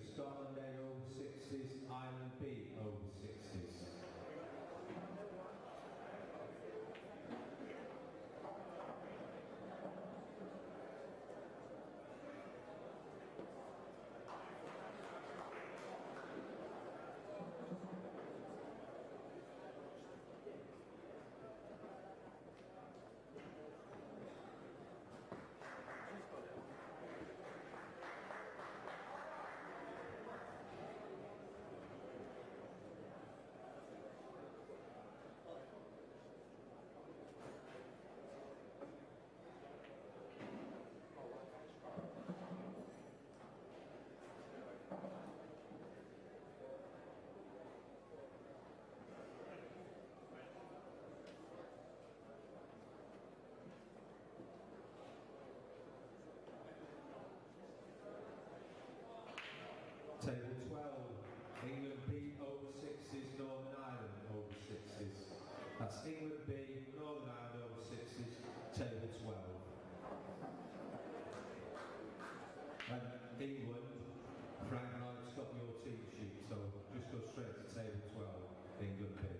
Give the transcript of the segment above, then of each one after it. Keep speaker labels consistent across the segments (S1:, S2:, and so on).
S1: Scotland A over 60s, Ireland B over 60s. Table 12, England B over 60s, Northern Ireland over 60s. That's England B, Northern Ireland over 60s, table 12. And England, Frank and I've got your team sheet, so just go straight to table 12, England B.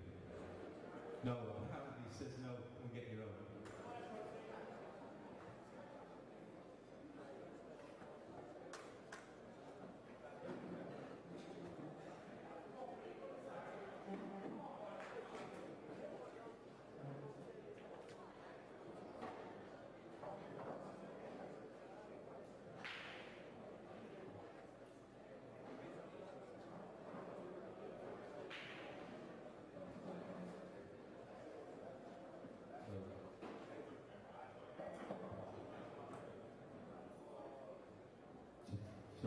S1: No, apparently he says no, we'll get your own. So,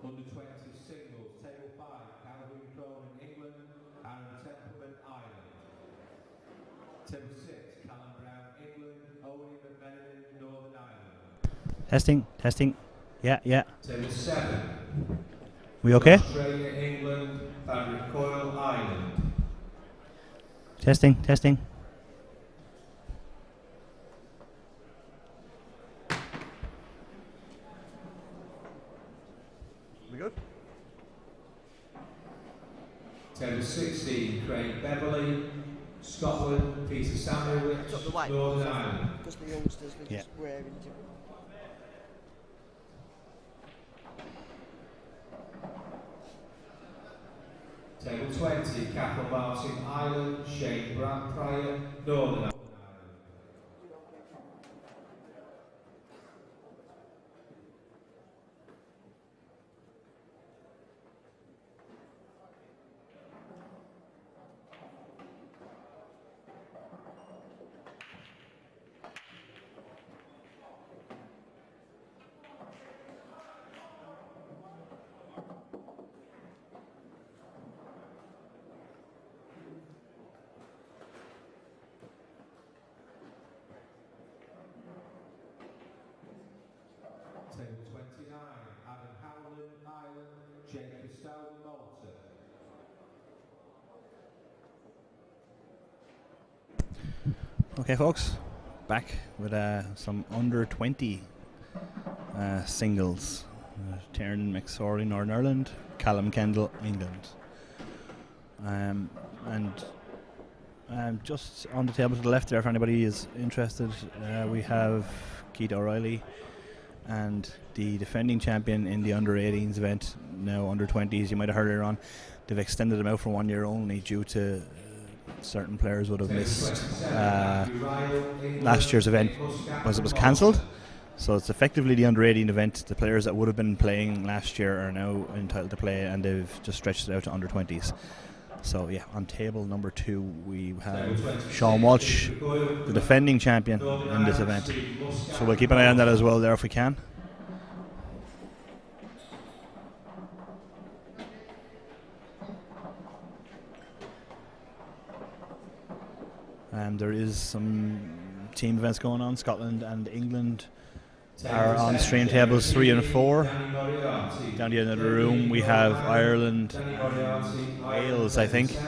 S1: under 20 singles, table 5, Callum in England, Aaron Templeman, Ireland. Table 6, Callum Brown, England, Owen McMenamin, Northern Ireland.
S2: Testing. Yeah.
S1: Table 7.
S2: We okay?
S1: Australia, England, Patrick Coyle, Ireland.
S2: Testing. We good?
S1: Table 16, Craig Beverley, Scotland, Peter Samuelwich, Northern Ireland.
S3: Because the youngsters were just wearing it.
S1: Table 20, Cathal Martin, Ireland, Shane Pryor, Northern Ireland. Table 29, Adam Howland, Ireland, Jake Costello, Malta.
S2: Okay, folks, back with some under 20 singles. Tiernan, McSorley, Northern Ireland, Callum, Kendall, England. And just on the table to the left there, if anybody is interested, we have Keith O'Reilly and the defending champion in the under 18s event, now under 20s. You might have heard earlier on, they've extended them out for 1 year only due to certain players would have missed last year's event because it was cancelled. So it's effectively the under 18 event. The players that would have been playing last year are now entitled to play, and they've just stretched it out to under 20s. So yeah, on table number 2 we have Sean Walsh, the defending champion in this event. So we'll keep an eye on that as well there if we can. There is some team events going on. Scotland and England are on stream tables 3 and 4. Down the end of the room we have Ireland and Wales, I think.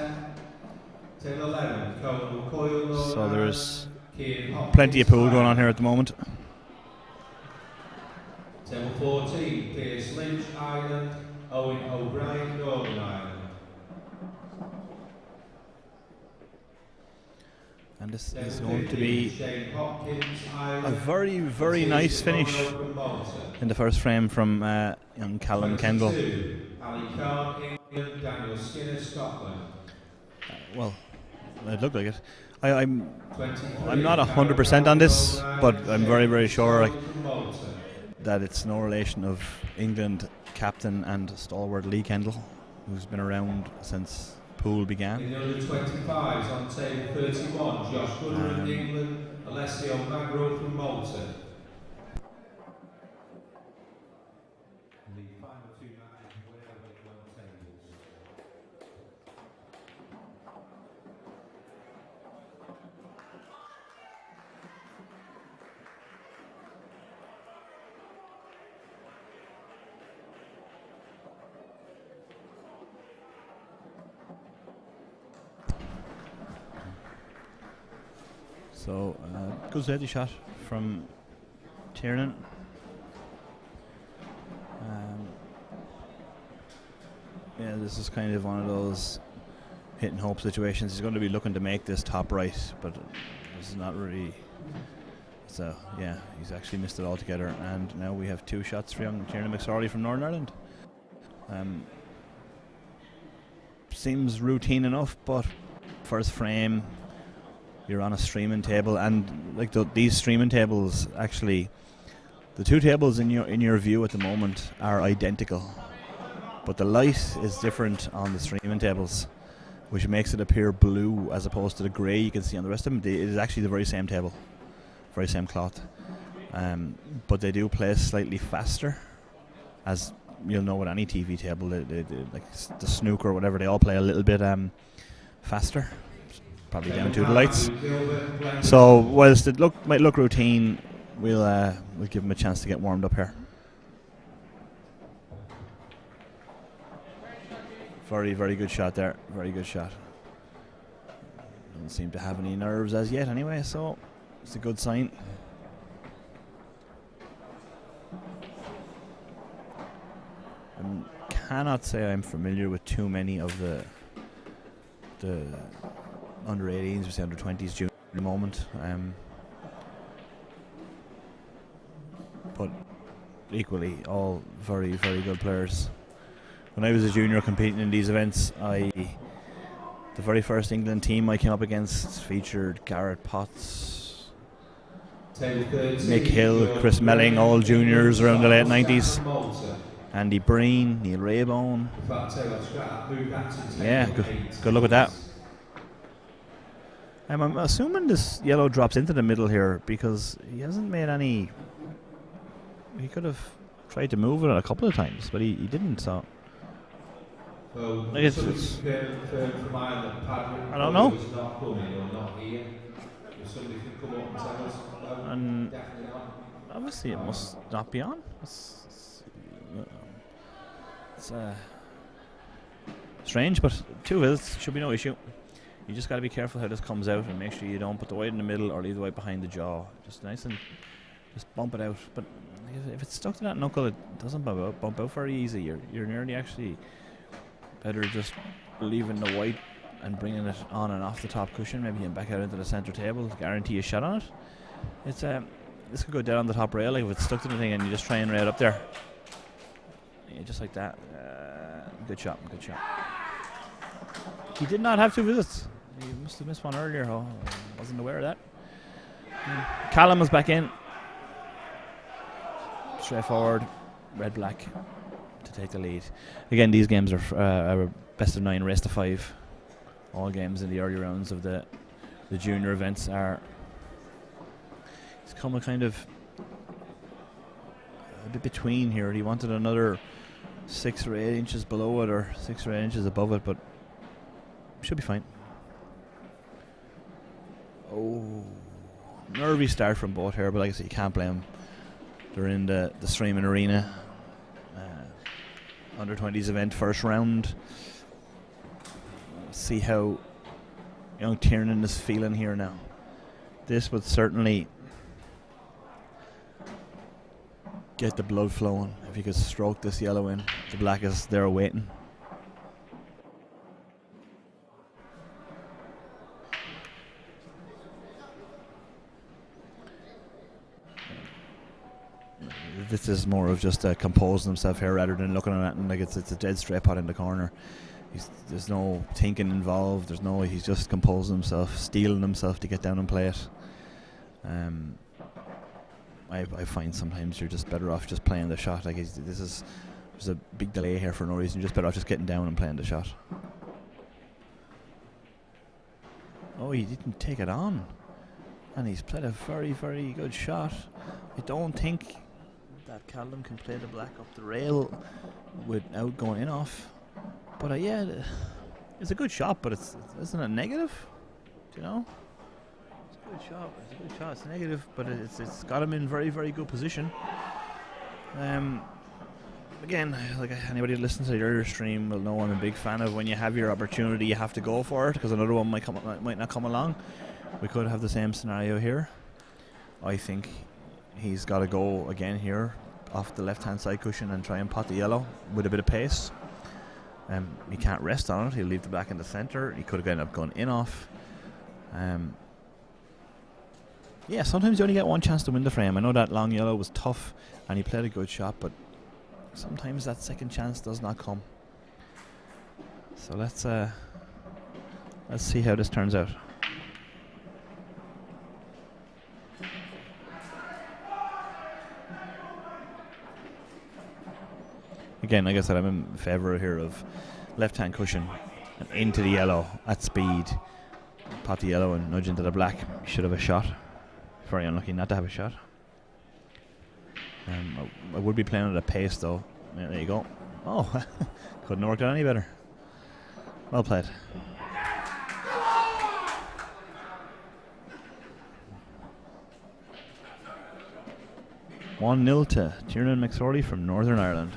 S2: So there's plenty of pool going on here at the moment.
S1: Table 14, Pierce Lynch, Ireland, Owen O'Brien, Northern Ireland.
S2: And this is going to be a very, very nice finish in the first frame from young Callum Kendall. Well, it looked like it. I'm not 100% on this, but I'm very, very sure that it's no relation of England captain and stalwart Lee Kendall, who's been around since pool began.
S1: In the under 25s on table 31, Josh Goodwin, England, Alessio Magro from Malta. The final two matches were on tables.
S2: So, good steady shot from Tiernan. Yeah, this is kind of one of those hit and hope situations. He's going to be looking to make this top right, but this is not really. So, yeah, he's actually missed it altogether. And now we have two shots for young Tiernan McSorley from Northern Ireland. Seems routine enough, but first frame, you're on a streaming table, and like these streaming tables, actually, the two tables in your view at the moment are identical, but the light is different on the streaming tables, which makes it appear blue as opposed to the grey you can see on the rest of them. It is actually the very same table, very same cloth, but they do play slightly faster, as you'll know with any TV table. They like the snooker or whatever, they all play a little bit faster. Probably down to the lights. So whilst it might look routine, we'll give him a chance to get warmed up here. Very, very good shot there. Very good shot. Doesn't seem to have any nerves as yet anyway, so it's a good sign. I cannot say I'm familiar with too many of the under 18s, we say under 20s junior at the moment, but equally all very, very good players. When I was a junior competing in these events, the very first England team I came up against featured Garrett Potts, Nick Hill, Chris Melling, all juniors around the late 90s. Andy Breen, Neil Raybone. Yeah, good look at that. I'm assuming this yellow drops into the middle here because he hasn't made any. He could have tried to move it a couple of times, but he didn't. So I don't know. And obviously it must not be on. It's strange, but two visits should be no issue. You just got to be careful how this comes out and make sure you don't put the white in the middle or leave the white behind the jaw. Just nice and just bump it out. But if it's stuck to that knuckle, it doesn't bump out very easy. You're nearly actually better just leaving the white and bringing it on and off the top cushion, maybe and back out into the centre table to guarantee a shot on it. It's this could go down on the top rail, like if it's stuck to the thing and you just try and right up there. Yeah, just like that. Good shot, good shot. He did not have two visits. He must have missed one earlier. Oh, I wasn't aware of that. Callum is back in. Straightforward, red-black to take the lead. Again, these games are best of 9, race to 5. All games in the early rounds of the junior events are. It's come a kind of a bit between here. He wanted another 6 or 8 inches below it or 6 or 8 inches above it, but should be fine. Oh, nervy start from both here, but like I said, you can't blame them. They're in the streaming arena. Under 20s event, first round. See how young Tiernan is feeling here now. This would certainly get the blood flowing. If you could stroke this yellow in, the black is there waiting. This is more of just composing himself here rather than looking at it and like it's a dead straight pot in the corner. There's no thinking involved. He's just composing himself, steeling himself to get down and play it. I find sometimes you're just better off just playing the shot. Like there's a big delay here for no reason. You're just better off just getting down and playing the shot. Oh, he didn't take it on, and he's played a very, very good shot. I don't think that Callum can play the black up the rail without going in off. But yeah, it's a good shot, but isn't it negative? Do you know? It's a good shot. It's a good shot. It's a negative, but it's got him in very, very good position. Again, like anybody who listens to the earlier stream will know I'm a big fan of when you have your opportunity, you have to go for it because another one might not come along. We could have the same scenario here. I think he's got to go again here off the left-hand side cushion and try and pot the yellow with a bit of pace. He can't rest on it. He'll leave the black in the centre. He could have ended up going in off. Yeah, sometimes you only get one chance to win the frame. I know that long yellow was tough and he played a good shot, but sometimes that second chance does not come. So let's see how this turns out. Again, like I said, I'm in favour here of left-hand cushion and into the yellow at speed. Pot the yellow and nudge into the black. You should have a shot. Very unlucky not to have a shot. I would be playing at a pace though. Yeah, there you go. Oh, couldn't have worked out any better. Well played. One 0 to Tiernan McSorley from Northern Ireland.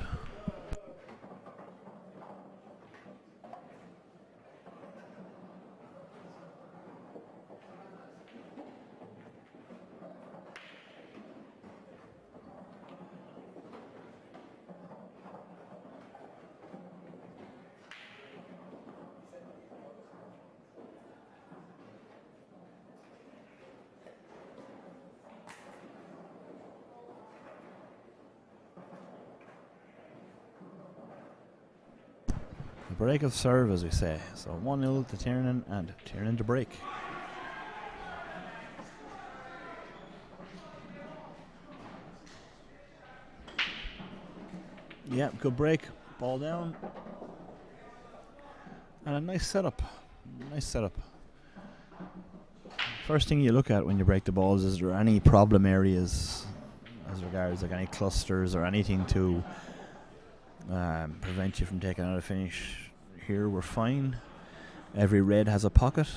S2: Break of serve, as we say. So 1-0 to Tiernan and Tiernan to break. Yeah, good break. Ball down. And a nice setup. Nice setup. First thing you look at when you break the balls is there any problem areas as regards like any clusters or anything to prevent you from taking out a finish. Here we're fine. Every red has a pocket.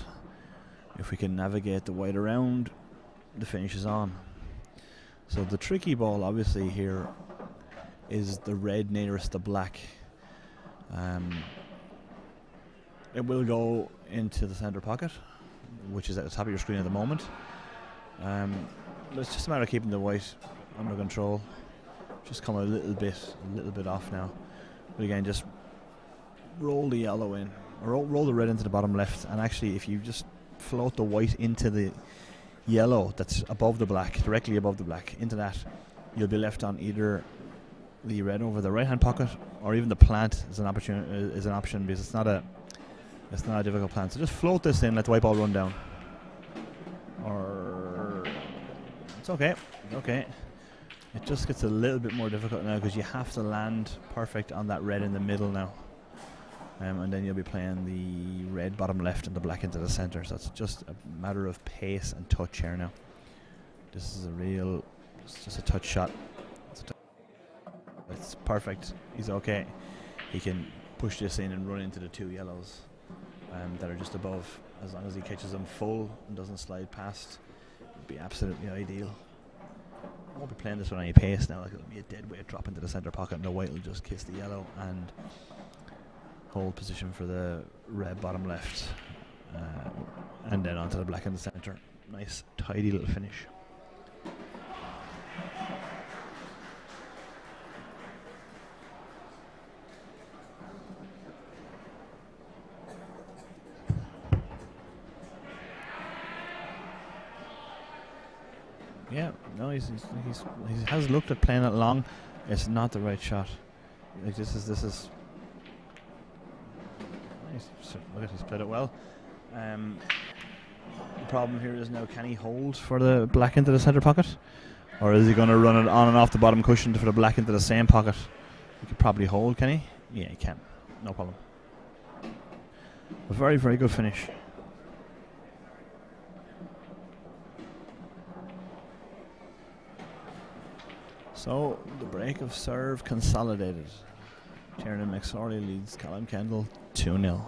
S2: If we can navigate the white around, the finish is on. So the tricky ball obviously here is the red nearest the black. It will go into the center pocket, which is at the top of your screen at the moment. But it's just a matter of keeping the white under control. Just come a little bit off now. But again, just roll the yellow in, or roll the red into the bottom left, and actually if you just float the white into the yellow that's above the black, directly above the black, into that, you'll be left on either the red over the right hand pocket or even the plant is an option because it's not a difficult plant. So just float this in, let the white ball run down. Or it's okay. It just gets a little bit more difficult now because you have to land perfect on that red in the middle now. And then you'll be playing the red bottom left and the black into the center. So it's just a matter of pace and touch here now. This is it's just a touch shot. It's perfect. He's okay. He can push this in and run into the two yellows that are just above. As long as he catches them full and doesn't slide past, it'd be absolutely ideal. I won't be playing this with any pace now. Like it'll be a dead weight drop into the center pocket and the white will just kiss the yellow and hold position for the red bottom left, and then onto the black in the center. Nice tidy little finish. Yeah, no, he has looked at playing it long. It's not the right shot. Like this is. Look at, he's played it well. The problem here is now, can he hold for the black into the centre pocket, or is he going to run it on and off the bottom cushion for the black into the same pocket? He could probably hold, can he? Yeah, he can. No problem. A very, very good finish. So the break of serve consolidated. Tiernan McSorley leads Callum Kendall 2-0.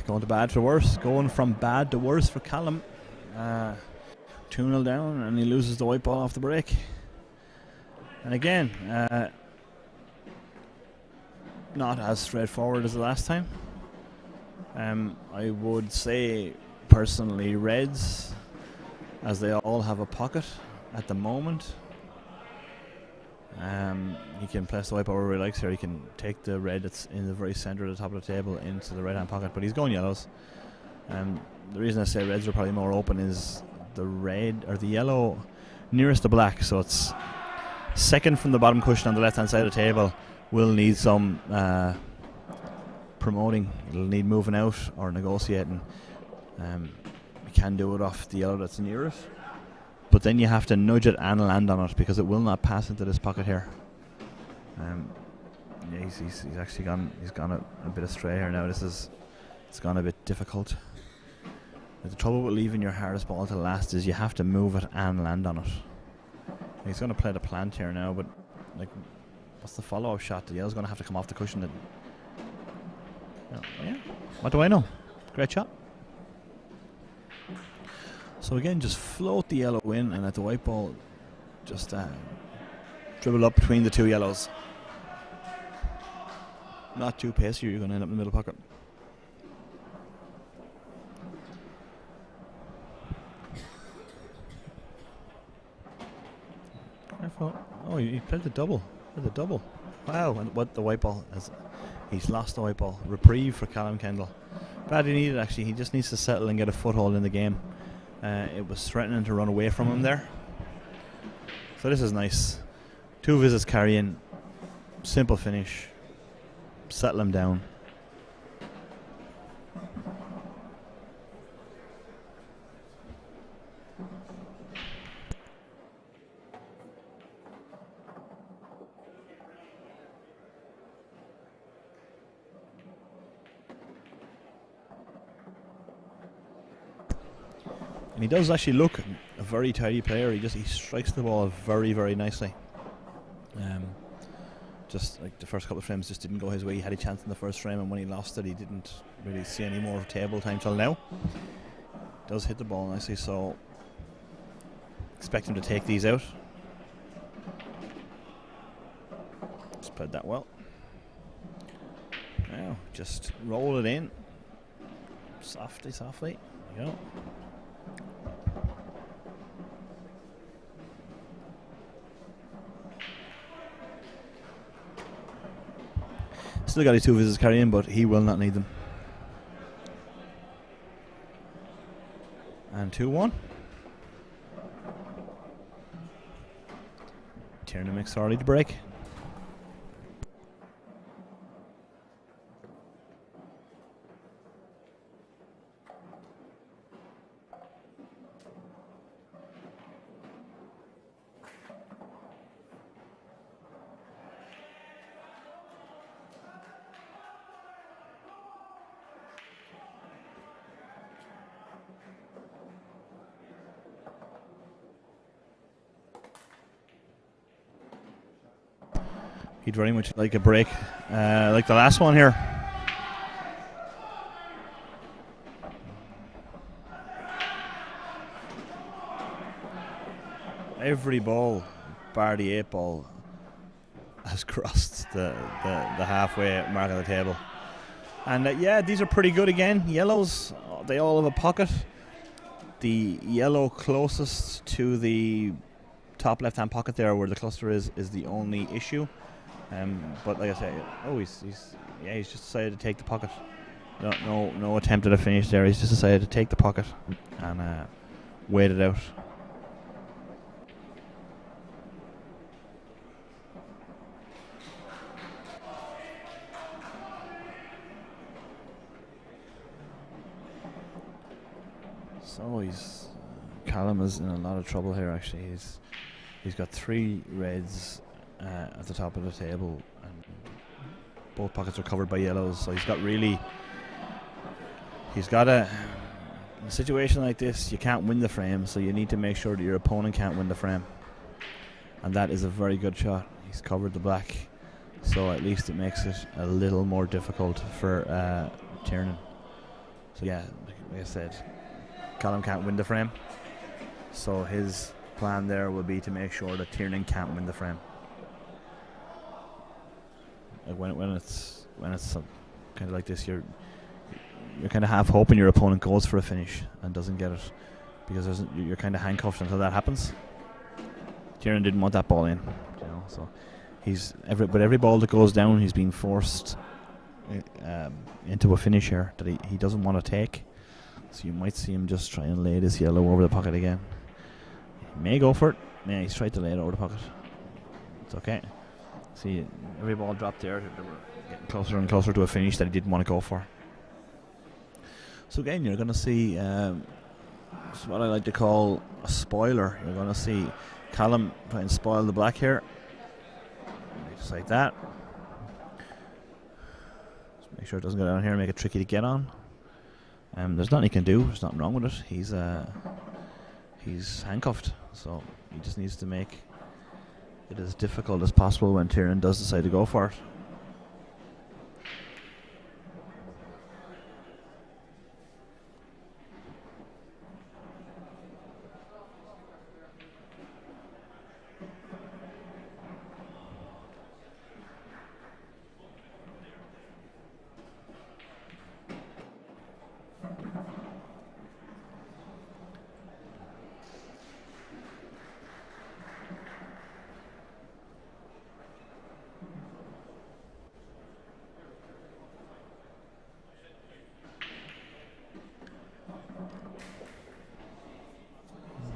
S2: Going to bad to worse. Going from bad to worse for Callum. 2-0 down, and he loses the white ball off the break. And again, not as straightforward as the last time. I would say, personally, Reds, as they all have a pocket at the moment. He can place the white ball wherever he likes here. He can take the red that's in the very centre of the top of the table into the right hand pocket, but he's going yellows. The reason I say reds are probably more open is the red or the yellow nearest the black, so it's second from the bottom cushion on the left hand side of the table, will need some promoting. It'll need moving out or negotiating. You can do it off the yellow that's near it, but then you have to nudge it and land on it because it will not pass into this pocket here. Yeah, he's actually gone. He's gone a bit astray here now. It's gone a bit difficult. The trouble with leaving your hardest ball to last is you have to move it and land on it. He's going to play the plant here now, but like, what's the follow-up shot? The yellow's going to have to come off the cushion. Yeah. What do I know? Great shot. So again, just float the yellow in and let the white ball just dribble up between the two yellows. Not too pacey, you're going to end up in the middle pocket. Oh, he played the double. Wow, and what the white ball has. He's lost the white ball. Reprieve for Callum Kendall. Badly needed, actually. He just needs to settle and get a foothold in the game. It was threatening to run away from him there. So this is nice. 2 visits carrying. Simple finish. Settle him down. And he does actually look a very tidy player. He strikes the ball very, very nicely. Just like the first couple of frames just didn't go his way. He had a chance in the first frame, and when he lost it, he didn't really see any more table time till now. Does hit the ball nicely, so expect him to take these out. Just played that well. Now just roll it in softly. There you go. Still got his 2 visits carrying, but he will not need them. And 2-1. Tiernan McSorley to break. He'd very much like a break, like the last one here. Every ball, bar the 8 ball, has crossed the halfway mark of the table. And yeah, these are pretty good again. Yellows, they all have a pocket. The yellow closest to the top left-hand pocket there, where the cluster is the only issue. But like I say, he's just decided to take the pocket. No attempt at a finish there. He's just decided to take the pocket and wait it out. So Callum is in a lot of trouble here. Actually, he's got 3 reds at the top of the table, and both pockets are covered by yellows. So in a situation like this, you can't win the frame, so you need to make sure that your opponent can't win the frame. And that is a very good shot. He's covered the black, so at least it makes it a little more difficult for Tiernan. So yeah, like I said, Callum can't win the frame, so his plan there will be to make sure that Tiernan can't win the frame. Like when it's kind of like this, you're kind of half hoping your opponent goes for a finish and doesn't get it, because you're kind of handcuffed until that happens. Tiernan didn't want that ball in, so every ball that goes down, he's being forced into a finish here that he doesn't want to take. So you might see him just try and lay this yellow over the pocket again. He may go for it. Yeah, he's tried to lay it over the pocket. It's okay. See, every ball dropped there. They were getting closer and closer to a finish that he didn't want to go for. So again, you're going to see what I like to call a spoiler. You're going to see Callum try and spoil the black here. Just like that. Just make sure it doesn't go down here and make it tricky to get on. There's nothing he can do. There's nothing wrong with it. He's handcuffed, so he just needs to make it as difficult as possible when Tiernan does decide to go for it.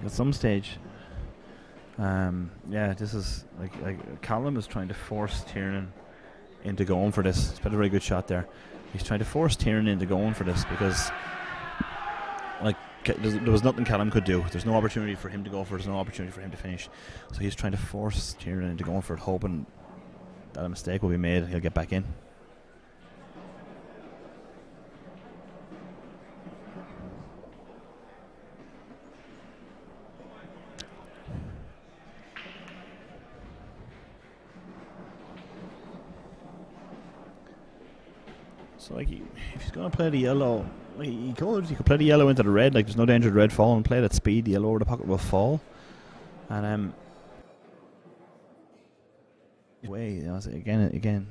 S2: At some stage, this is like Callum is trying to force Tiernan into going for this. He's put a very good shot there. He's trying to force Tiernan into going for this because there was nothing Callum could do. There's no opportunity for him to go for it. There's no opportunity for him to finish. So he's trying to force Tiernan into going for it, hoping that a mistake will be made and he'll get back in. So if he's going to play the yellow, he could play the yellow into the red. Like, there's no danger of the red falling. Play it at speed. The yellow over the pocket will fall, and again,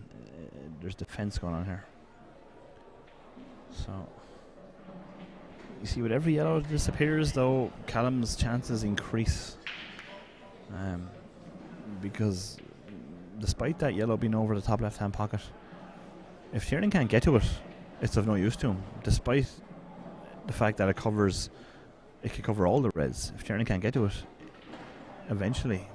S2: there's defense going on here. So you see, with every yellow that disappears, though, Callum's chances increase, because despite that yellow being over the top left-hand pocket, if Tiernan can't get to it, it's of no use to him, despite the fact that it could cover all the reds. If Tiernan can't get to it, eventually.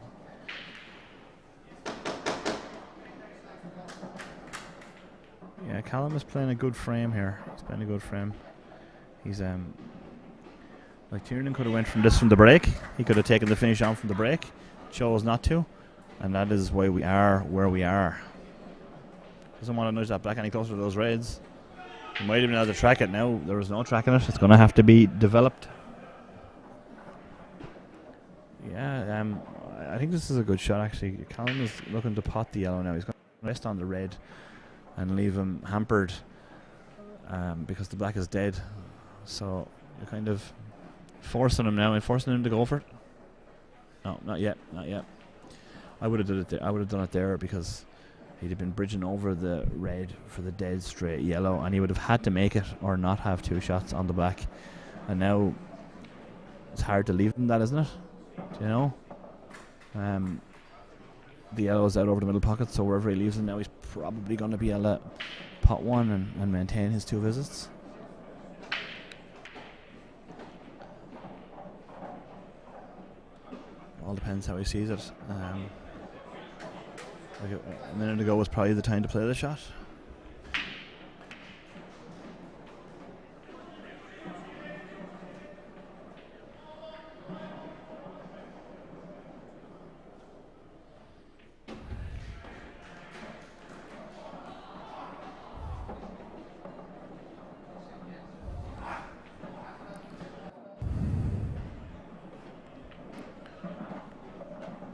S2: Yeah, Callum is playing a good frame here. He's playing a good frame. He's like, Tiernan could have went from the break. He could have taken the finish on from the break. Chose not to, and that is why we are where we are. Doesn't want to nudge that black any closer to those reds. He might have been able to track it now. There was no tracking it. It's going to have to be developed. Yeah, I think this is a good shot, actually. Callum is looking to pot the yellow now. He's going rest on the red and leave him hampered because the black is dead. So you're kind of forcing him now and forcing him to go for it. No, not yet, not yet. I would have done it. I would have done it there because he'd have been bridging over the red for the dead straight yellow, and he would have had to make it or not have 2 shots on the black. And now it's hard to leave him that, isn't it? Do you know? The yellow's out over the middle pocket, so wherever he leaves him now, he's probably going to be able to pot 1 and maintain his 2 visits. All depends how he sees it. Like a minute ago was probably the time to play the shot.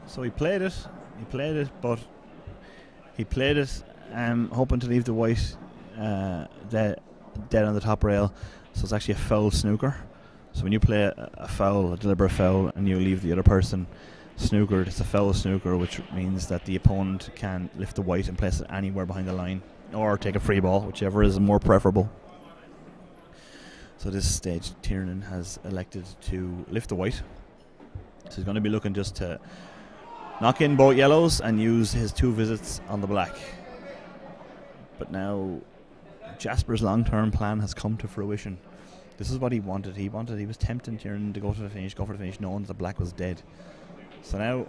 S2: So he played it, but he played it hoping to leave the white dead on the top rail. So it's actually a foul snooker. So when you play a foul, a deliberate foul, and you leave the other person snookered, it's a foul snooker, which means that the opponent can lift the white and place it anywhere behind the line, or take a free ball, whichever is more preferable. So at this stage, Tiernan has elected to lift the white. So he's going to be looking just to knock in both yellows and use his 2 visits on the black. But now Jasper's long-term plan has come to fruition. This is what he wanted. He was tempting Tiernan to go for the finish, knowing the black was dead. So now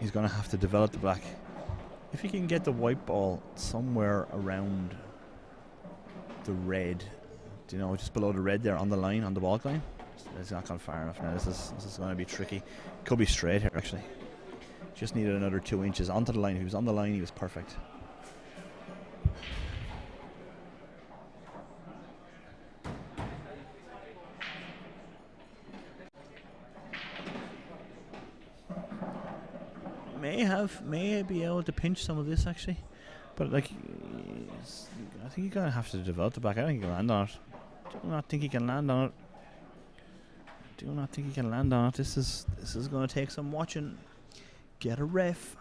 S2: he's going to have to develop the black. If he can get the white ball somewhere around the red, you know, just below the red there on the line, on the ball line. It's not gone far enough now. This is going to be tricky. Could be straight here, actually. Just needed another 2 inches onto the line. If he was on the line, he was perfect. May be able to pinch some of this, actually. But, like, I think you're going to have to develop the black. I don't think he can land on it. Do not think he can land on it. Do not think he can land on it. This is going to take some watching. Get a ref.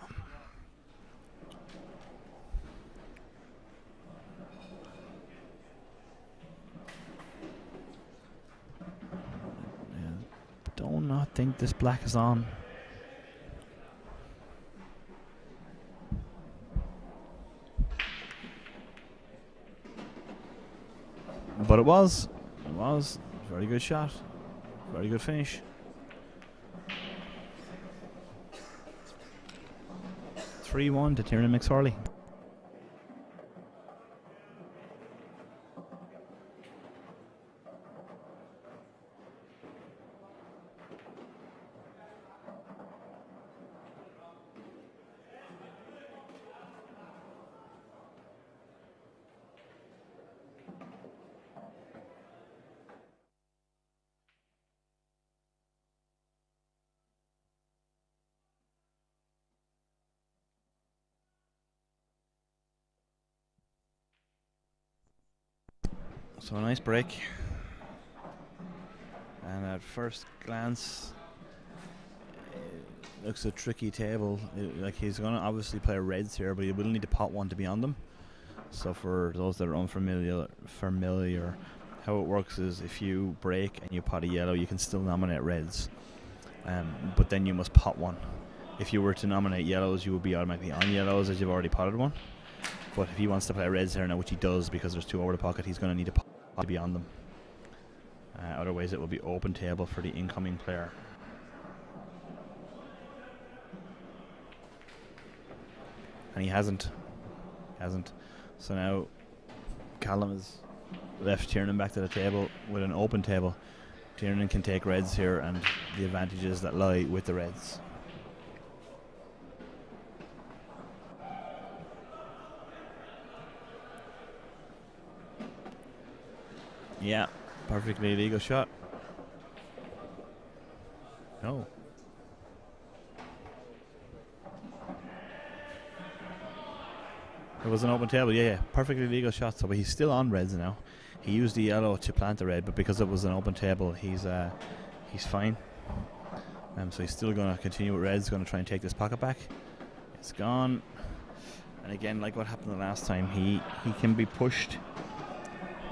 S2: Do not think this black is on. But it was. Very good shot. Very good finish. 3-1 to Tiernan McSorley. So a nice break, and at first glance it looks a tricky table. Like he's going to obviously play reds here, but he will need to pot 1 to be on them. So for those that are unfamiliar, how it works is if you break and you pot a yellow, you can still nominate reds, but then you must pot 1. If you were to nominate yellows, you would be automatically on yellows as you've already potted 1. But if he wants to play reds here now, which he does because there's 2 over the pocket, he's going to need to pot to be on them. Otherwise it will be open table for the incoming player. And he hasn't. So now Callum has left Tiernan back to the table with an open table. Tiernan can take reds here and the advantages that lie with the reds. Yeah, perfectly legal shot. No. It was an open table, yeah. Perfectly legal shot. So, but he's still on reds now. He used the yellow to plant the red, but because it was an open table, he's fine. So he's still going to continue with reds. Going to try and take this pocket back. It's gone. And again, like what happened the last time, he can be pushed.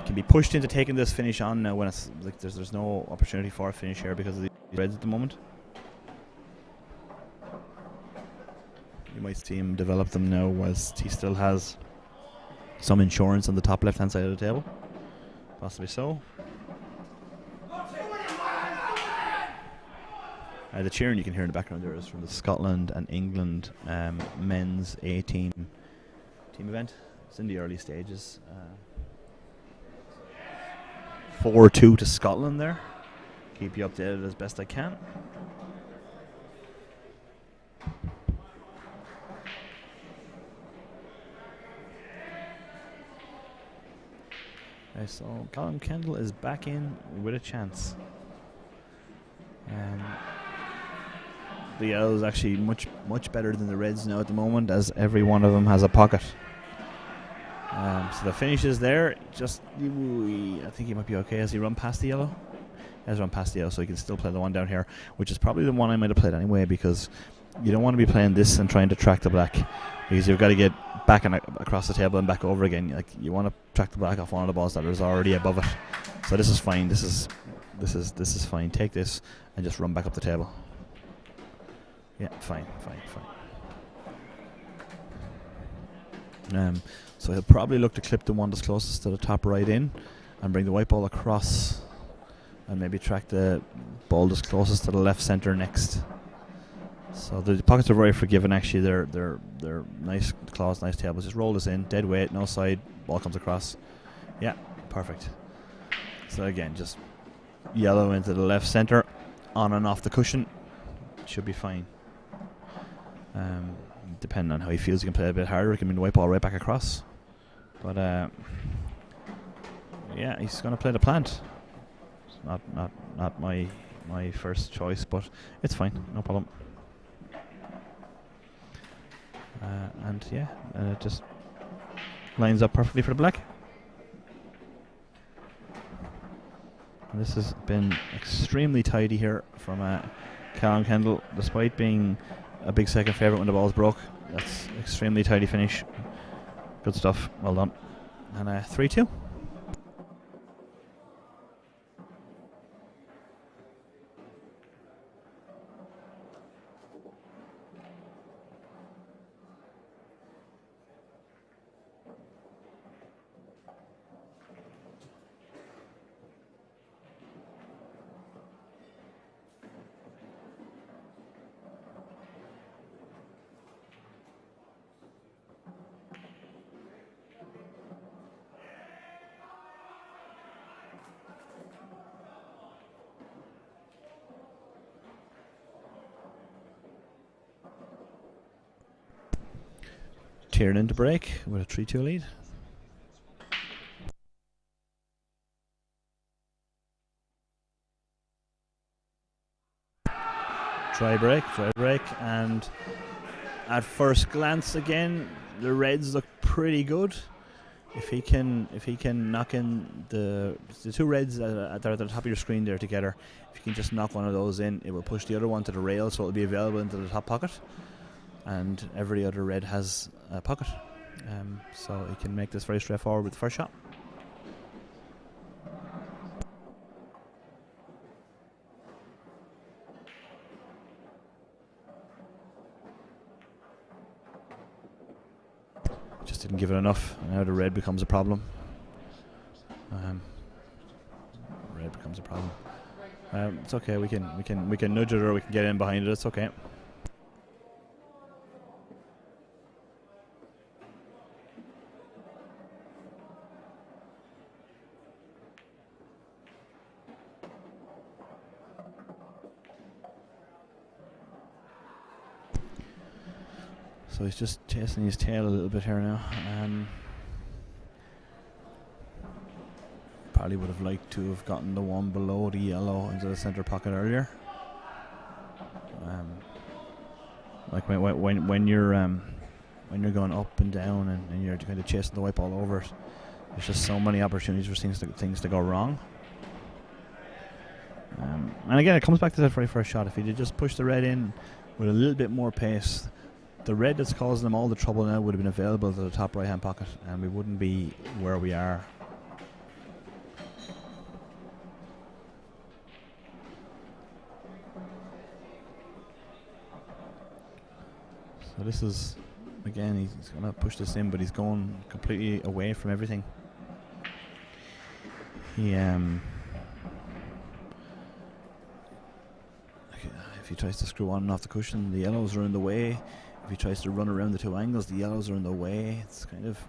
S2: Can be pushed into taking this finish on now when it's like there's no opportunity for a finish here because of the reds at the moment. You might see him develop them now whilst he still has some insurance on the top left hand side of the table. Possibly so. The cheering you can hear in the background there is from the Scotland and England men's A-team team event. It's in the early stages. 4-2 to Scotland there. Keep you updated as best I can. Okay, so Callum Kendall is back in with a chance. The yellow is actually much better than the reds now at the moment, as every one of them has a pocket. So the finish is there. Just, I think he might be okay. Has he run past the yellow? He has run past the yellow, so he can still play the one down here, which is probably the one I might have played anyway, because you don't want to be playing this and trying to track the black, because you've got to get back and across the table and back over again. Like, you want to track the black off one of the balls that is already above it. So this is fine. This is fine. Take this and just run back up the table. Yeah, fine. So he'll probably look to clip the one that's closest to the top right in and bring the white ball across and maybe track the ball that's closest to the left centre next. So the pockets are very forgiving actually. They're nice claws, nice tables. Just roll this in, dead weight, no side, ball comes across. Yeah, perfect. So again, just yellow into the left centre, on and off the cushion. Should be fine. Depending on how he feels, he can play a bit harder. He can bring the white ball right back across. But yeah, he's going to play the plant. It's not my first choice, but it's fine, no problem. And yeah, it just lines up perfectly for the black. And this has been extremely tidy here from Callum Kendall, despite being a big second favourite when the ball's broke. That's extremely tidy finish. Good stuff. Well done. And 3-2. Tiernan to break with a 3-2 lead. Try break, and at first glance again, the reds look pretty good. If he can knock in the two reds that are at the top of your screen there together, if you can just knock one of those in, it will push the other one to the rail, so it'll be available into the top pocket. And every other red has a pocket, so he can make this very straightforward with the first shot. Just didn't give it enough. Now the red becomes a problem. Red becomes a problem. It's okay. We can nudge it, or we can get in behind it. It's okay. So he's just chasing his tail a little bit here now. Probably would have liked to have gotten the one below the yellow into the centre pocket earlier. Like when you're when you're going up and down and you're kind of chasing the white ball over it, there's just so many opportunities for things to go wrong. And again, it comes back to that very first shot. If he did just push the red in with a little bit more pace, the red that's causing them all the trouble now would have been available to the top right hand pocket, and we wouldn't be where we are. So this is, again, he's going to push this in, but he's going completely away from everything. If he tries to screw on and off the cushion, the yellows are in the way. If he tries to run around the two angles, the yellows are in the way. It's kind of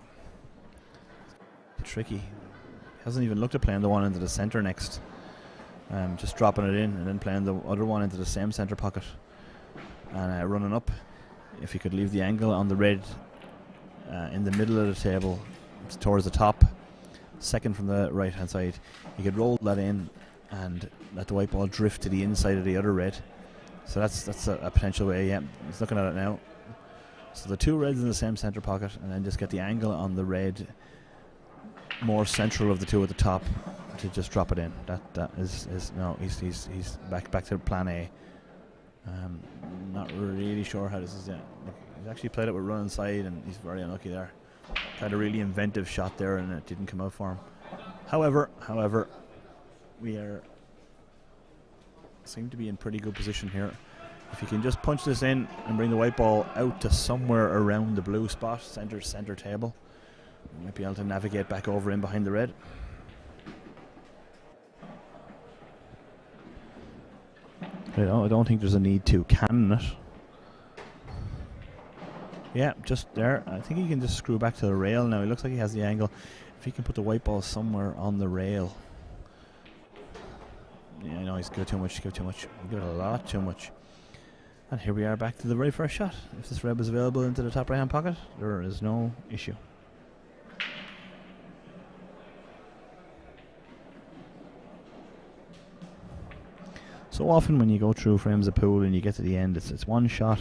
S2: tricky. He hasn't even looked at playing the one into the centre next. Just dropping it in and then playing the other one into the same centre pocket. And running up. If he could leave the angle on the red in the middle of the table towards the top, second from the right hand side, he could roll that in and let the white ball drift to the inside of the other red. So that's a potential way. Yeah, he's looking at it now. So the two reds in the same centre pocket, and then just get the angle on the red more central of the two at the top to just drop it in. That is no. He's back to plan A. Not really sure how this is. Yeah, he's actually played it with run inside, and he's very unlucky there. Had a really inventive shot there, and it didn't come out for him. However, we seem to be in pretty good position here. If he can just punch this in and bring the white ball out to somewhere around the blue spot, center table, we might be able to navigate back over in behind the red. I don't think there's a need to cannon it. Yeah, just there. I think he can just screw back to the rail now. He looks like he has the angle. If he can put the white ball somewhere on the rail. Yeah, I know he's give too much. He give it a lot too much. And here we are back to the very first shot. If this red was available into the top right hand pocket, there is no issue. So often when you go through frames of pool and you get to the end, it's one shot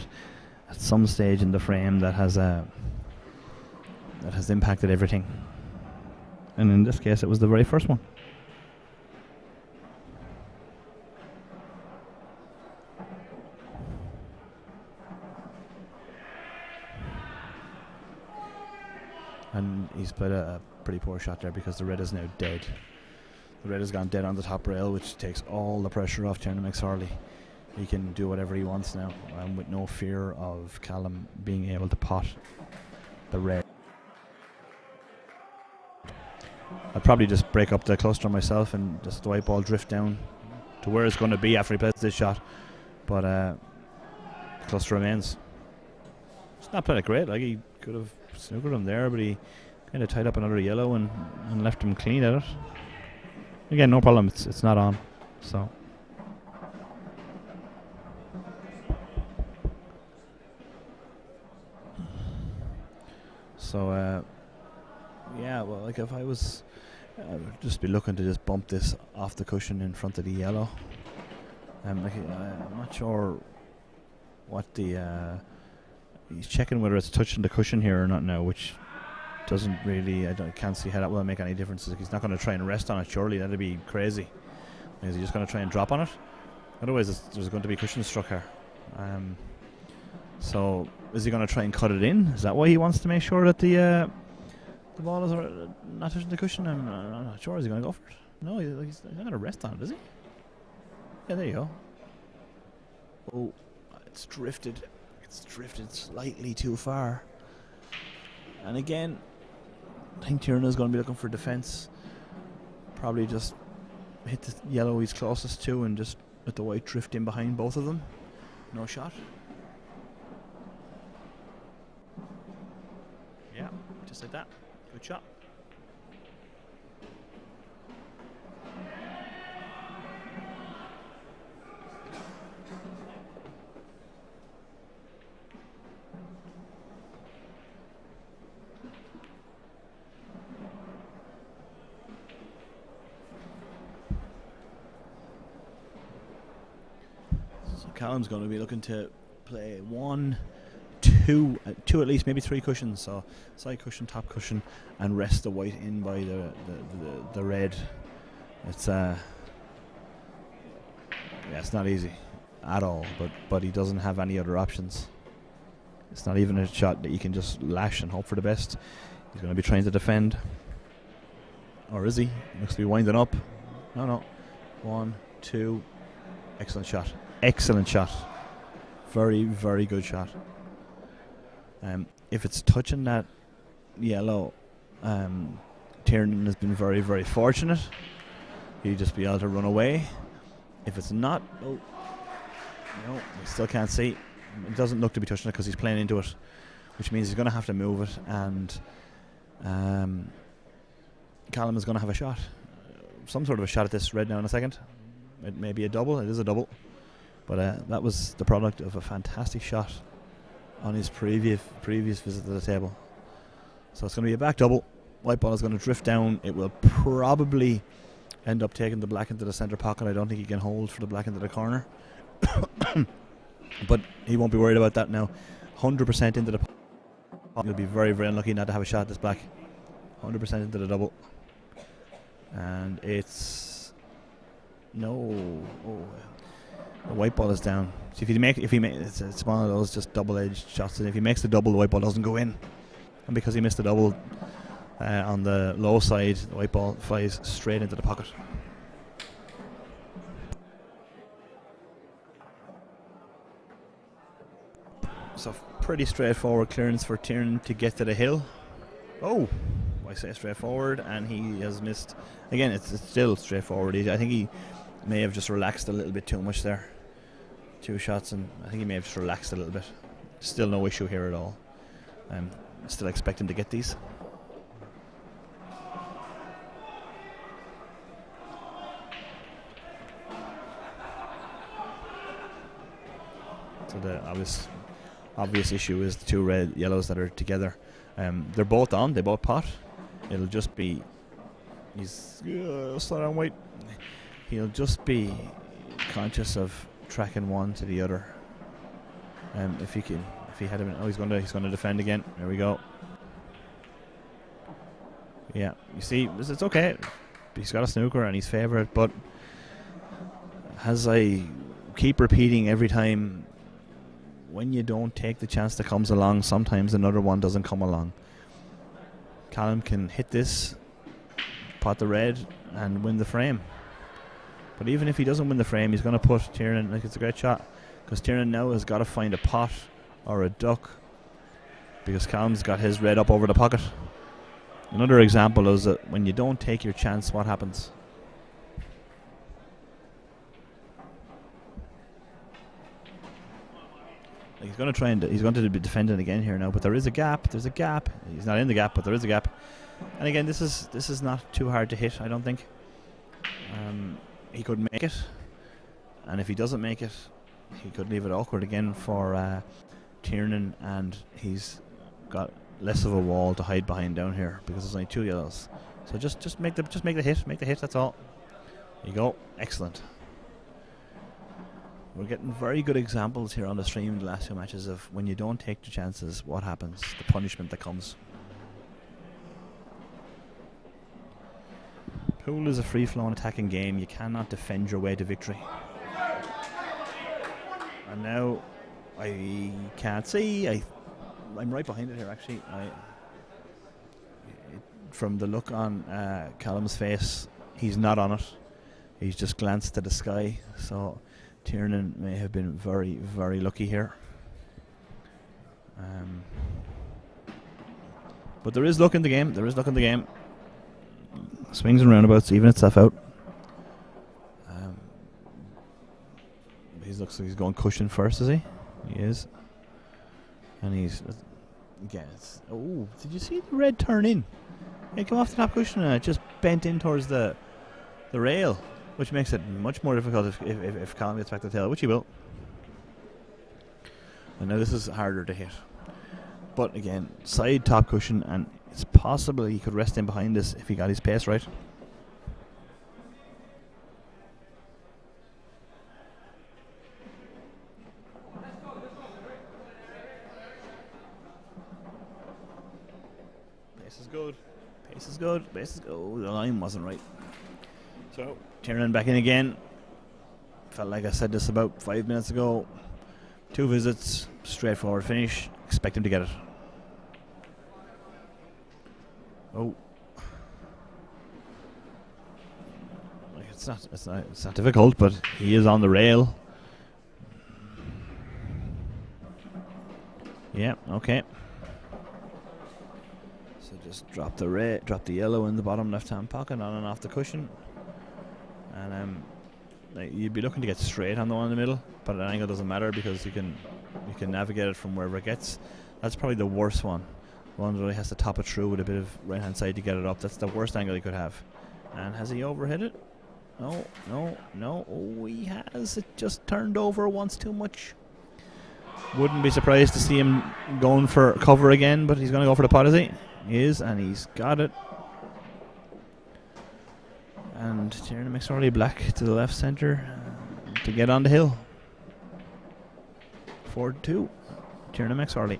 S2: at some stage in the frame that has impacted everything. And in this case, it was the very first one. And he's played a pretty poor shot there because the red is now dead. The red has gone dead on the top rail, which takes all the pressure off Tiernan McSorley. He can do whatever he wants now, with no fear of Callum being able to pot the red. I'd probably just break up the cluster myself and just the white ball drift down to where it's going to be after he plays this shot. But the cluster remains. It's not played it great. Like, he could have snookered him there, but he kind of tied up another yellow and left him clean at it. Again, no problem. It's not on. So. Yeah, well, like if I was, I would just be looking to just bump this off the cushion in front of the yellow. I'm not sure what the, he's checking whether it's touching the cushion here or not now, which doesn't really, can't see how that will make any difference. He's not going to try and rest on it, surely. That'd be crazy. Is he just going to try and drop on it? Otherwise, there's going to be cushion struck here. So, is he going to try and cut it in? Is that why he wants to make sure that the ball is not touching the cushion? I'm not sure. Is he going to go for it? No, he's not going to rest on it, is he? Yeah, there you go. Oh, it's drifted. It's drifted slightly too far. And again, I think Tiernan is going to be looking for defence. Probably just hit the yellow he's closest to and just let the white drift in behind both of them. No shot. Yeah, just like that. Good shot. Callum's going to be looking to play 1, 2, two at least, maybe 3 cushions. So side cushion, top cushion, and rest the white in by the red. It's it's not easy at all. But he doesn't have any other options. It's not even a shot that you can just lash and hope for the best. He's going to be trying to defend. Or is he? Looks to be winding up. No. 1, 2. Excellent shot. Excellent shot. Very, very good shot. If it's touching that yellow, Tiernan has been very, very fortunate. He'd just be able to run away. If it's not, no, we still can't see. It doesn't look to be touching it because he's playing into it, which means he's going to have to move it, and Callum is going to have a shot, some sort of a shot at this red now in a second. It may be a double. It is a double, but that was the product of a fantastic shot on his previous visit to the table. So it's going to be a back double. White ball is going to drift down. It will probably end up taking the black into the centre pocket. I don't think he can hold for the black into the corner. But he won't be worried about that now. 100% into the pocket. He'll be very, very unlucky not to have a shot at this black. 100% into the double. And it's... No. Oh. The white ball is down. So if he makes, it's one of those just double-edged shots. And if he makes the double, the white ball doesn't go in. And because he missed the double on the low side, the white ball flies straight into the pocket. So pretty straightforward clearance for Tiernan to get to the hill. Oh, I say straightforward, and he has missed. Again, it's still straightforward. I think he may have just relaxed a little bit too much there. 2 shots, and I think he may have just relaxed a little bit. Still no issue here at all. Still expect him to get these. So the obvious issue is the 2 red yellows that are together. They're both on. They both pot. It'll just be slow down, white. He'll just be conscious of tracking one to the other. If he had him, he's going to defend again. There we go. Yeah, you see, it's okay. He's got a snooker and he's favourite, but as I keep repeating every time, when you don't take the chance that comes along, sometimes another one doesn't come along. Callum can hit this, pot the red, and win the frame. But even if he doesn't win the frame, he's going to put Tiernan, like, it's a great shot, because Tiernan now has got to find a pot or a duck, because Callum's got his red up over the pocket. Another example is that when you don't take your chance, what happens? He's going to try and he's going to be defending again here now, but there is a gap. There's a gap. He's not in the gap, but there is a gap. And again, this is not too hard to hit, I don't think. He could make it, and if he doesn't make it, he could leave it awkward again for Tiernan, and he's got less of a wall to hide behind down here because there's only 2 yellows. So just make the hit. That's all. There you go. Excellent. We're getting very good examples here on the stream in the last 2 matches of when you don't take the chances, what happens, the punishment that comes. Pool is a free-flowing attacking game. You cannot defend your way to victory. And now I can't see. I'm right behind it here, actually. From the look on Callum's face, he's not on it. He's just glanced to the sky. So Tiernan may have been very, very lucky here. But there is luck in the game. Swings and roundabouts, even itself out. He looks like he's going cushion first, is he? He is. And he's... Again, oh, did you see the red turn in? It came off the top cushion and it just bent in towards the rail, which makes it much more difficult if Callum gets back to the tail, which he will. And now this is harder to hit. But again, side top cushion, and it's possible he could rest in behind this if he got his pace right. good. Pace is good. Pace is good. Oh, the line wasn't right. So, Tiernan back in again. Felt like I said this about 5 minutes ago. 2 visits, straightforward finish. Expect him to get it. Oh. It's not difficult, but he is on the rail. Yeah, okay. So just drop the yellow in the bottom left-hand pocket, on and off the cushion. And you'd be looking to get straight on the one in the middle, but an angle doesn't matter because you can navigate it from wherever it gets. That's probably the worst one. The one that really has to top it through with a bit of right-hand side to get it up. That's the worst angle he could have. And has he overhit it? No, no, no. Oh, he has. It just turned over once too much. Wouldn't be surprised to see him going for cover again, but he's going to go for the pot, is he? He is, and he's got it. And Tiernan McSorley black to the left centre to get on the hill. 4-2. Tiernan McSorley.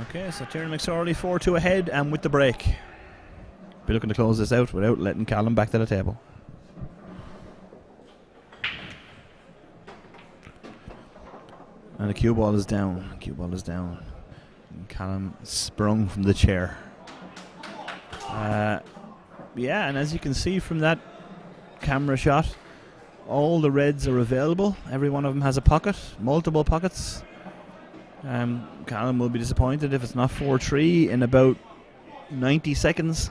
S2: Okay, so Tiernan McSorley 4-2 ahead and with the break. Be looking to close this out without letting Callum back to the table. And the cue ball is down. Cue ball is down. And Callum sprung from the chair. Yeah, and as you can see from that camera shot, all the reds are available. Every one of them has a pocket, multiple pockets. Callum will be disappointed if it's not 4-3 in about 90 seconds.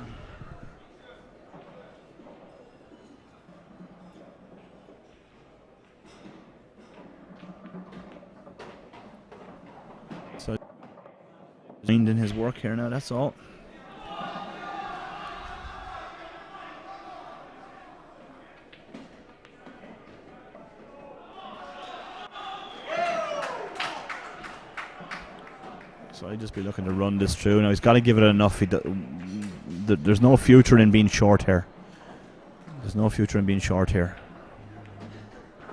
S2: So, in his work here now, that's all. So I'd just be looking to run this through. Now he's got to give it enough. There's no future in being short here. There's no future in being short here.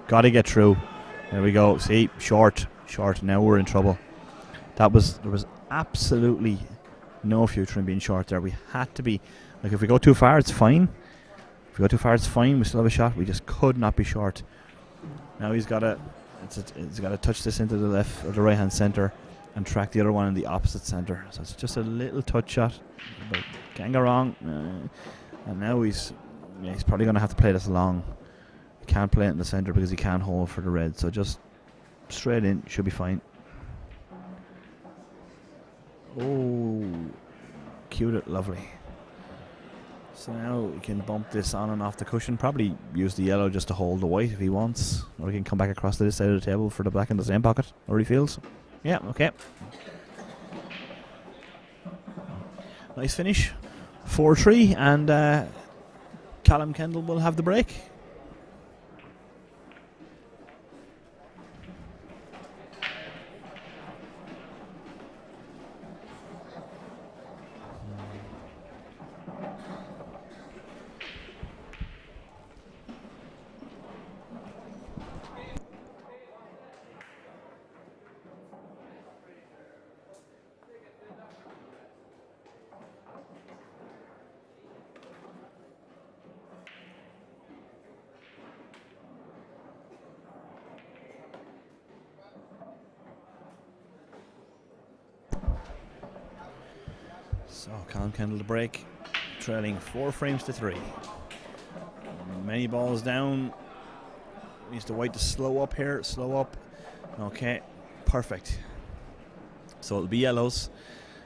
S2: Got to get through. There we go. See, short. Now we're in trouble. There was absolutely no future in being short there. We had to be, like, if we go too far, it's fine. If we go too far, it's fine. We still have a shot. We just could not be short. Now he's got to touch this into the left or the right hand center and track the other one in the opposite center. So it's just a little touch shot, but can't go wrong. And now he's probably going to have to play this long. He can't play it in the center because he can't hold for the red. So just straight in, should be fine. Oh, cued it, lovely. So now we can bump this on and off the cushion. Probably use the yellow just to hold the white if he wants, or he can come back across to this side of the table for the black in the same pocket, or he feels. Yeah, okay. Nice finish. 4-3, and Callum Kendall will have the break. So Callum Kendall to break, trailing 4 frames to 3. Many balls down. Needs the white to slow up here, slow up. Okay, perfect. So it'll be yellows.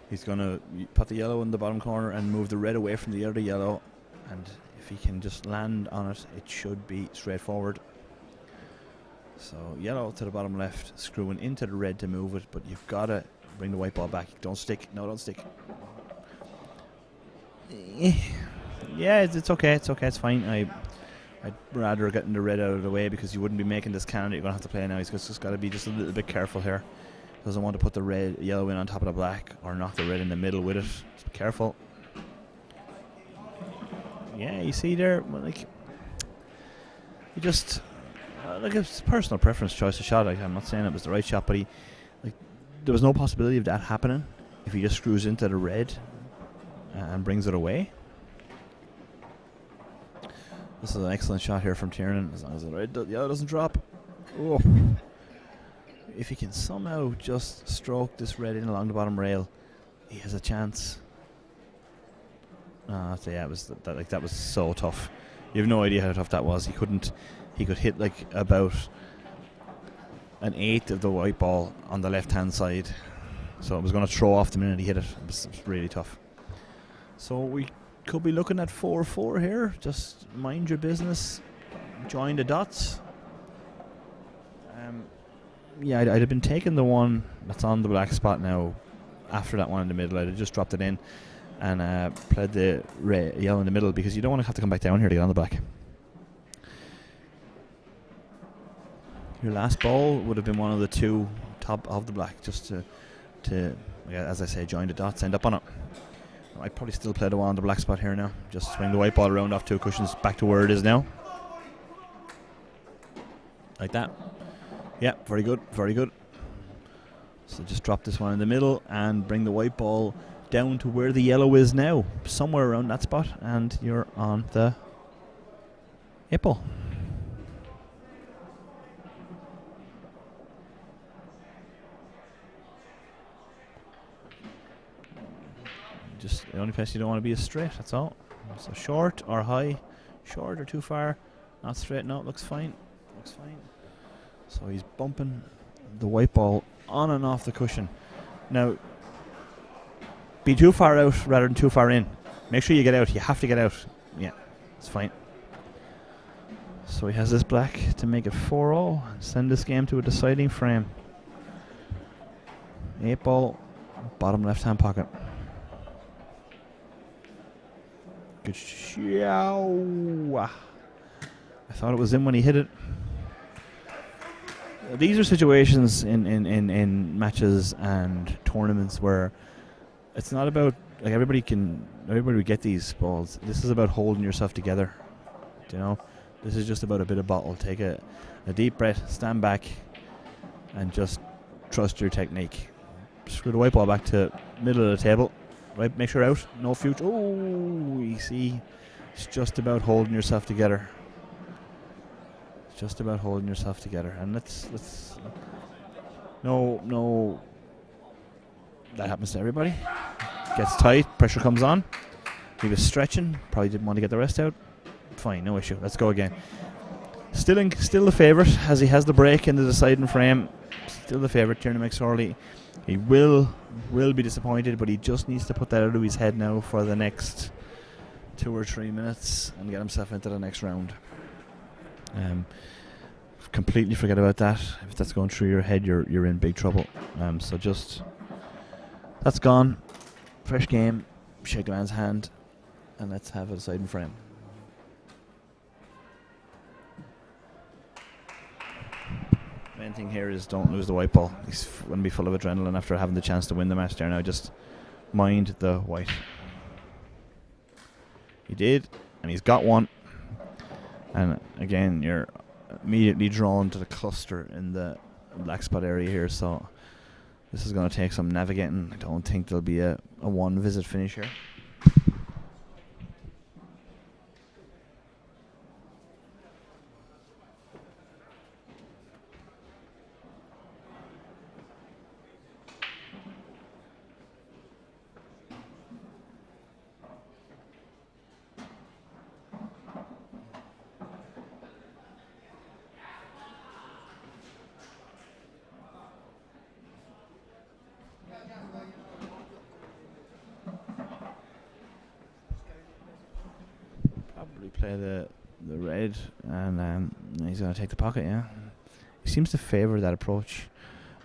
S2: He's going to put the yellow in the bottom corner and move the red away from the other yellow. and if he can just land on it, it should be straightforward. So yellow to the bottom left, screwing into the red to move it, but you've got to bring the white ball back. Don't stick. No, don't stick. Yeah, it's okay. It's okay. It's fine. I'd rather getting the red out of the way, because you wouldn't be making this cannon that you're going to have to play now. He's just got to be just a little bit careful here. Doesn't want to put the yellow in on top of the black, or knock the red in the middle with it. Just be careful. Yeah, you see there, like, you just like, it's a personal preference choice of shot. Like, I'm not saying it was the right shot, but there was no possibility of that happening if he just screws into the red and brings it away. This is an excellent shot here from Tiernan, as long as the yellow doesn't drop. Oh. If he can somehow just stroke this red in along the bottom rail, he has a chance. So yeah, that was so tough. You have no idea how tough that was. He could hit like about an eighth of the white ball on the left hand side, so it was going to throw off the minute he hit it. It was really tough. So we could be looking at 4-4 here. Just mind your business, join the dots. Yeah, I'd have been taking the one that's on the black spot now after that one in the middle. I'd have just dropped it in and played the yellow in the middle, because you don't want to have to come back down here to get on the black. Your last ball would have been one of the two top of the black, just to as I say, join the dots, end up on it. I'd probably still play the one on the black spot here now. Just swing the white ball around off two cushions back to where it is now. Like that. Yeah, very good, very good. So just drop this one in the middle and bring the white ball down to where the yellow is now, somewhere around that spot, and you're on the 8-ball. Just the only place you don't want to be is straight, that's all. So short or high, short or too far, not straight. No, it looks fine. Looks fine. So he's bumping the white ball on and off the cushion. Now, be too far out rather than too far in. Make sure you get out. You have to get out. Yeah, it's fine. So he has this black to make it 4-0 and send this game to a deciding frame. 8-ball, bottom left-hand pocket. Good show. I thought it was in when he hit it. These are situations in matches and tournaments where it's not about, like, everybody would get these balls. This is about holding yourself together. You know, this is just about a bit of bottle. Take a deep breath, stand back, and just trust your technique. Screw the white ball back to middle of the table. Right, make sure out. No future. Oh, you see, it's just about holding yourself together. It's just about holding yourself together. And let's no. That happens to everybody. Gets tight, pressure comes on. He was stretching, probably didn't want to get the rest out. Fine, no issue. Let's go again. Still the favourite, as he has the break in the deciding frame. Still the favourite, Tiernan McSorley. He will be disappointed, but he just needs to put that out of his head now for the next 2 or 3 minutes and get himself into the next round. Completely forget about that. If that's going through your head, you're in big trouble. So just, that's gone. Fresh game. Shake the man's hand, and let's have a deciding frame. Main thing here is don't lose the white ball. He's going to be full of adrenaline after having the chance to win the match there now. Just mind the white. He did, and he's got one. And again, you're immediately drawn to the cluster in the black spot area here, so this is going to take some navigating. I don't think there'll be a one visit finish here. play the red, and he's going to take the pocket. Yeah, he seems to favour that approach,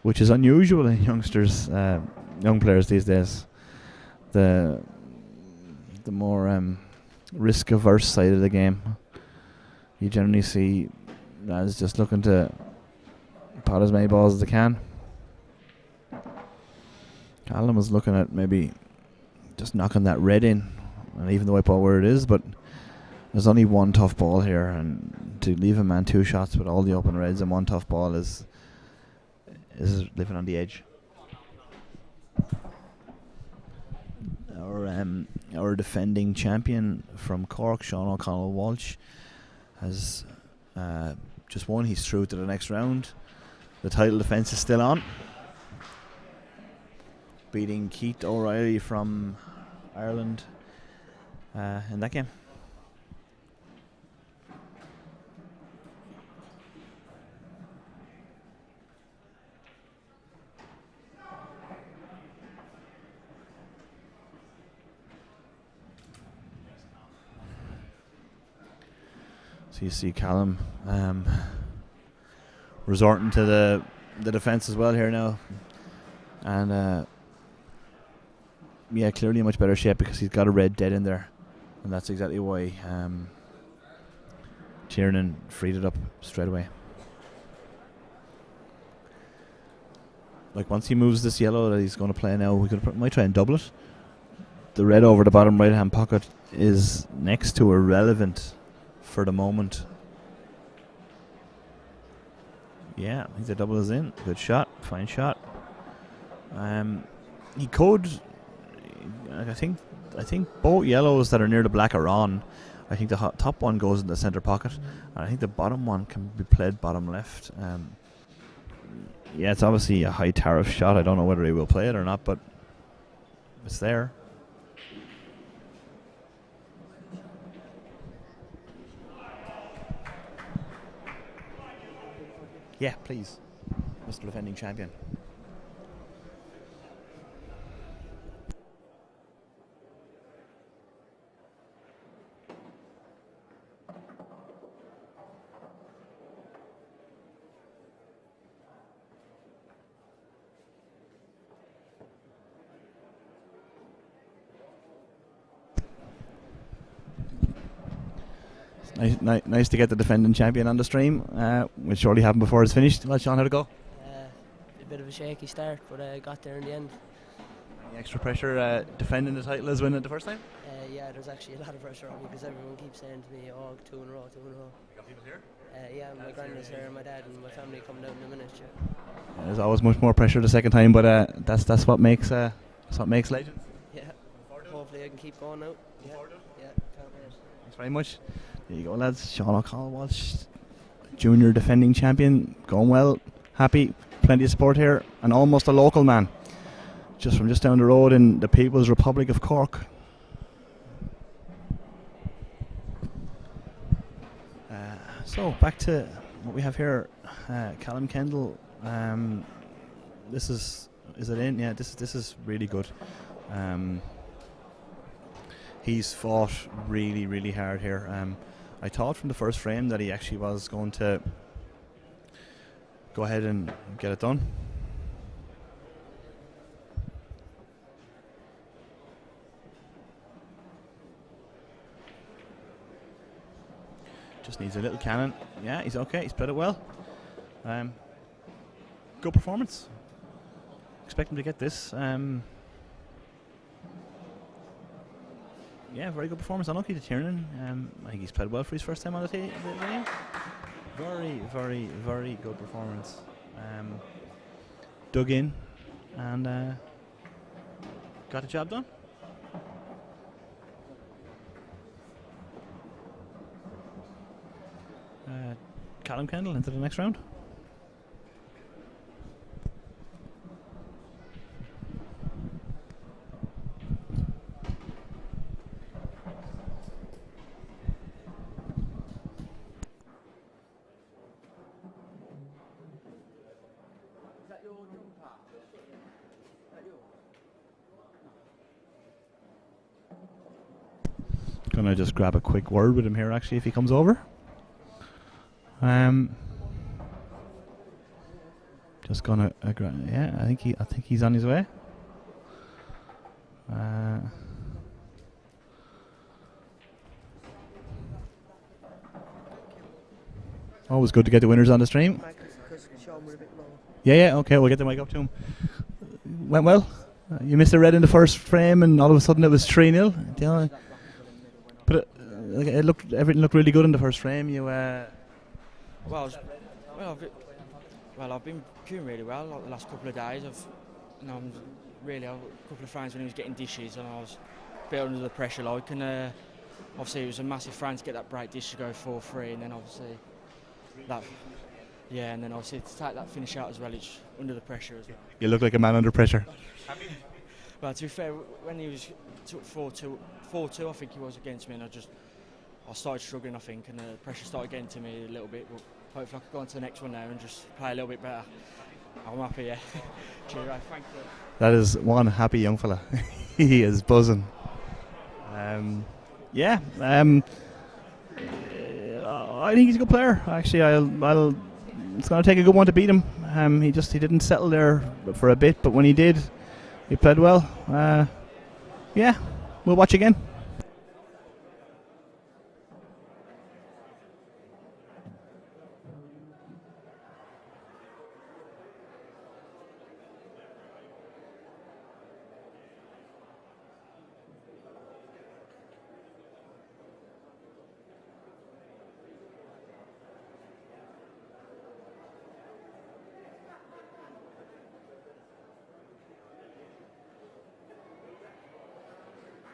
S2: which is unusual in youngsters, young players these days. The more risk averse side of the game, you generally see lads just looking to pot as many balls as they can. Callum was looking at maybe just knocking that red in and leaving the white ball where it is, but there's only one tough ball here, and to leave a man 2 shots with all the open reds and one tough ball is living on the edge. Our defending champion from Cork, Sean O'Connell Walsh, has just won. He's through to the next round. The title defence is still on, beating Keith O'Reilly from Ireland in that game. So you see Callum resorting to the defence as well here now, and yeah, clearly in much better shape because he's got a red dead in there, and that's exactly why Tiernan freed it up straight away. Like once he moves this yellow that he's going to play now, might try and double it. The red over the bottom right hand pocket is next to irrelevant for the moment. Yeah, I think the double is in. Good shot, fine shot. He could. I think both yellows that are near the black are on. I think the top one goes in the centre pocket, and I think the bottom one can be played bottom left. Yeah, it's obviously a high tariff shot. I don't know whether he will play it or not, but it's there. Yeah, please, Mr. Defending Champion. Nice to get the defending champion on the stream, which surely happened before it's finished. Well, Sean, how'd it go?
S4: A bit of a shaky start, but I got there in the end.
S2: Any extra pressure defending the title as winning it the first time?
S4: Yeah, there's actually a lot of pressure on me because everyone keeps saying to me, oh, 2 in a row, 2 in a row.
S2: You got people here?
S4: Yeah, my granddad's here, and my dad and my family coming down in a minute.
S2: Yeah, there's always much more pressure the second time, but that's what makes legends.
S4: Yeah, hopefully I can keep going out. Yeah, can't wait.
S2: Thanks very much. There you go, lads. Sean O'Connell Walsh, junior defending champion, going well, happy, plenty of support here, and almost a local man, just down the road in the People's Republic of Cork. So back to what we have here, Callum Kendall. This is it in? Yeah, this is really good. He's fought really, really hard here. I thought from the first frame that he actually was going to go ahead and get it done. Just needs a little cannon. Yeah, he's okay. He's played it well. Good performance. Expect him to get this. Yeah, very good performance. Unlucky to Tiernan. I think he's played well for his first time on the game. Very, very, very good performance. Dug in and got the job done. Callum Kendall into the next round. Gonna just grab a quick word with him here, actually, if he comes over. Just gonna, yeah, I think he's on his way. Always good to get the winners on the stream. Yeah, okay, we'll get the mic up to him. Went well. You missed a red in the first frame, and all of a sudden it was 3-0. But everything looked really good in the first frame. You
S5: Well, I've been queuing really well like the last couple of days. A couple of frames when he was getting dishes, and I was a bit under the pressure, and obviously it was a massive frame to get that break dish to go 4-3, and then obviously and then obviously to take that finish out as well, it's under the pressure as well.
S2: You look like a man under pressure.
S5: Well, to be fair, when he was took 4-2, I think he was against me, and I started struggling, I think, and the pressure started getting to me a little bit. But hopefully I could go on to the next one now and just play a little bit better. I'm happy, yeah. Cheers, right, thank you.
S2: That is one happy young fella. He is buzzing. I think he's a good player. Actually, it's going to take a good one to beat him. He didn't settle there for a bit, but when he did, he played well. We'll watch again.